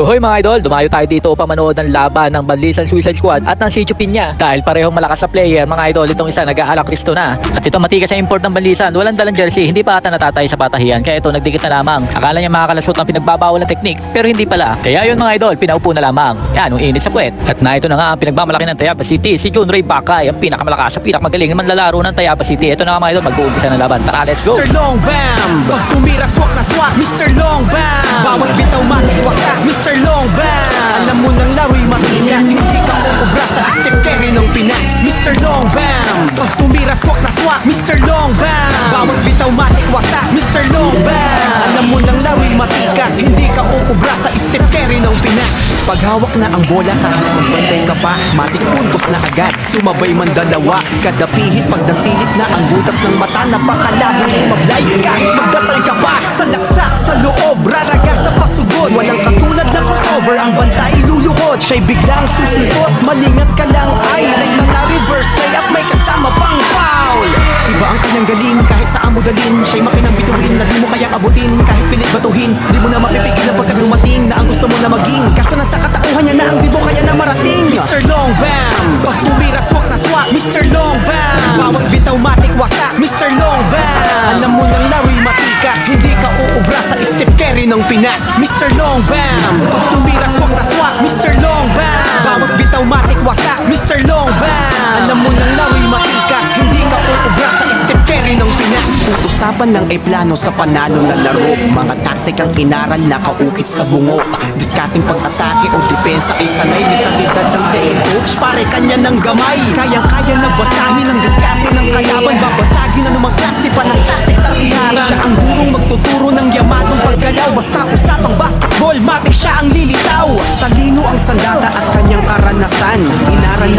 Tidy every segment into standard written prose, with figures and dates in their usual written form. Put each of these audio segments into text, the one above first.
Hoy mga idol, dumayo tayo dito upang manood ng laban ng Banlisan Suicide Squad at ng Sitio Piña. Dahil parehong malakas sa player mga idol, itong isa nag-aalak Kristo na. At ito matigas sa import ng Banlisan, walang dalang jersey, hindi pa ata natatay sa patahiyan. Kaya ito nagdikit na lamang. Akala niya makakalasot ng pinagbabawal na teknik, pero hindi pala. Kaya yun mga idol, pinaupo na lamang. Yan, ang init sa puwet. At na ito na nga ang pinagmamalaki ng Tayabas City, si John Ray Bakay, ang pinakamalakas at pinakamagaling na manlalaro ng Tayabas City. Ito na nga mga idol, mag-uumpisa ng laban. Tara, let's go! Mr. Long Bam, pag tumira swak na swak, Mr. Long Bam, bawat bitaw matikwasak, Mr. Long Bam, alam mo nang laro'y matigas, hindi ka uubra sa Step Curry ng Pinas. Mr. Long Bam, pag tumira swak na swak, Mr. Long Bam, bawat bitaw matikwasak, Mr. Long Bam, alam mo nang laro'y matigas, hindi ka uubra sa Step Curry ng Pinas. Paghawak na ang bola kahit magbantay ka pa, matik puntos na agad, sumabay man dalawa, kada pihit pagdasilip na ang butas ng mata, napakalabong sumablay kahit magdasal ka pa. Sa laksak, sa loob, raraga sa pasugod, walang katulad na crossover, ang bantay luluhod, siya'y biglang susulpot, malingat ka lang ay rekta na reverse layup, may kasama pang foul. Iba ang kanyang galing, kahit saan mo dalin, siya'y makinang bituin na di mo kayang abutin, kahit pilit batuhin, di mo na mapipigilan pagka dumating na ang gusto mo na maging, kaso nasa katauhan niya na ang di mo kaya na marating. Mr. Long Bam, pag tumira swak na swak, Mr. Long Bam, bawat bitaw matik wasak, Mr. Long Bam, alam mo nang laro'y matikas, hindi ka uubra sa Step Curry ng Pinas. Mr. Long Bam, pag tumira swak na swak, Mr. Long Bam, bawat bitaw matik wasak, Mr. Long Bam, alam mo nang laro'y matikas, hindi ka uubra sa Step Curry ng Pinas. Usapan lang ay plano sa panalo na laro, mga taktikang inaral na kaukit sa bungo, diskarting pag-atake o depensa ay sanay, mentalidad ng playing coach, pare kanya ng gamay, kayang-kaya na basahin ang diskarte ng kalaban, babasagin na numang klase pa ng tactics ang iharang. Siya ang gurong magtuturo ng yamadong paggalaw, basta usapang basketball, matik siya ang lilitaw. Talino ang sandata at kanyang karanasan, inaral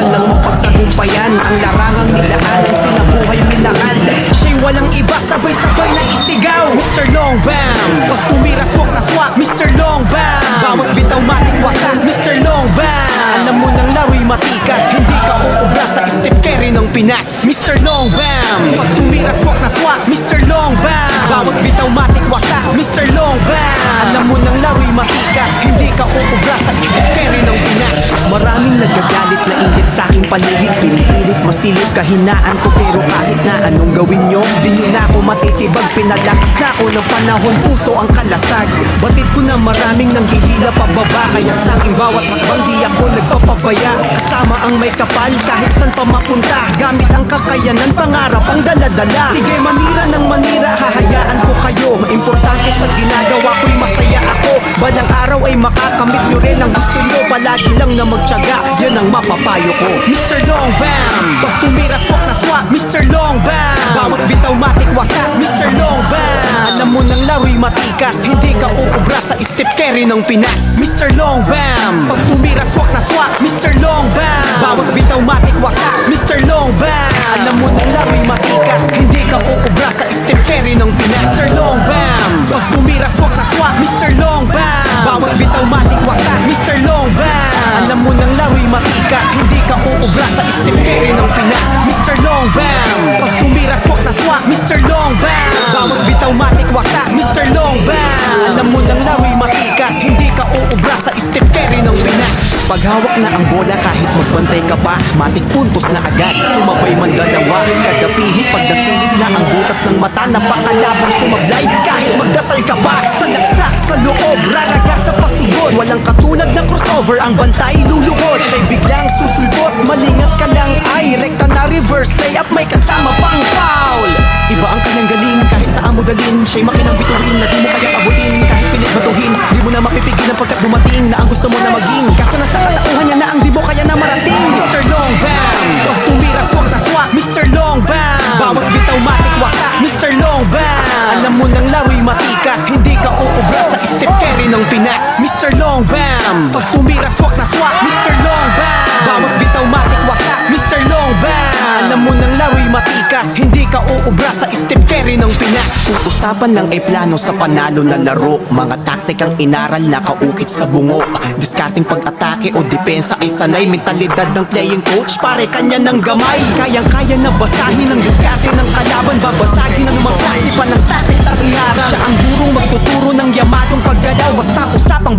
ng mapagtagumpayan, ang larangang nilaan ang sinabuhay minaan. Siya'y walang iba, sabay-sabay na isigaw. Mr. Long Bam, pag tumira swak na swak, Mr. Long Bam, bawat bitaw matik wasak, Mr. Long Bam, alam mo nang laro'y matikas, hindi ka uubra sa Step Curry ng Pinas. Mr. Long Bam, pag tumira swak na swak, Mr. Long Bam, bawat bitaw matik wasak, Mr. Long Bam, alam mo nang laro'y matikas, hindi ka uubra sa Step Curry ng Pinas. Maraming nagagalit na inggit sa aking paligid, pinipilit masilip kahinaan ko, pero kahit na anong gawin nyo, di nyo na ako matitibag, pinalakas na ako ng panahon, puso ang kalasag. Batid ko na maraming nanghihila pababa, kaya sa aking bawat hakbang di ako nagpapabaya, kasama ang may kapal kahit san pa mapunta, gamit ang kakayanan, pangarap ang daladala. Sige manira ng manira, hahayaan ko kayo, importante sa ginagawa ko'y masaya ako, balang araw ay makakamit nyo rin ang gusto nyo, palagi lang na magtiyaga, yan ang mapapayo ko. Mr. Long Bam, pag tumira swak na swak, Mr. Long Bam, bawat bitaw matik wasak, Mr. Long Bam, alam mo nang laro'y matikas, hindi ka uubra sa Step Curry ng Pinas. Mr. Long Bam, pag tumira swak na swak, Mr. Long Bam, bawat bitaw matik wasak, Mr. Long Bam, alam mo nang laro'y matikas, hindi ka uubra sa Step Curry ng Pinas. Mr. Long Bam, pag tumira swak na swak, Mr. Long Bam, bawat bitaw matik wasak, Mr. Long Bam, alam mo nang laro'y matikas, hindi ka uubra sa Step Curry ng Pinas. Mr. Long Bam, pag tumira swak na swak, Mr. Long Bam, bawat bitaw matik wasak, Mr. Long Bam, alam mo nang laro'y matikas, hindi ka uubra sa Step Curry ng Pinas. Paghawak na ang bola kahit magbantay ka pa, matik puntos na agad, sumabay man dalawa, kada pihit pagdasilip na ang butas ng mata, napakalabong sumablay kahit magdasal ka pa. Sa laksak, sa loob, raraga sa pasugod, walang katulad na crossover, ang bantay luluhod, siya'y biglang susulpot, malingat ka lang ay rekta na reverse layup, may kasama pang foul. Iba ang kanyang galing, kahit saan mo dalin, siya'y makinang bituin na di mo kayang abutin, kahit pilit batuhin, di mo na mapipigilan pagkat dumating na ang gusto mo na maging, kaso nasa katauhan niya na ang di mo kaya na marating. Mr. Long Bam, pag tumira swak na swak, Mr. Long Bam, bawat bitaw matik wasak, Mr. Long Bam, alam mo nang laro'y matikas, hindi ka uubra sa Step Curry ng Pinas. Mr. Long Bam, pag tumira swak na swak, Mr. Long Bam, bawat bitaw matik wasak, Mr. Long Bam, alam mo nang laro'y matikas, hindi ka uubra sa Step Curry ng Pinas. Usapan lang ay plano sa panalo na laro, mga taktikang inaral na kaukit sa bungo, diskarting pag-atake o depensa ay sanay, mentalidad ng playing coach, pare kanya ng gamay, kayang-kaya na basahin ang diskarte ng kalaban, babasagin na numang klase pa ng tactics ang iharang. Siya ang gurong magtuturo ng yamadong paggalaw, basta usapang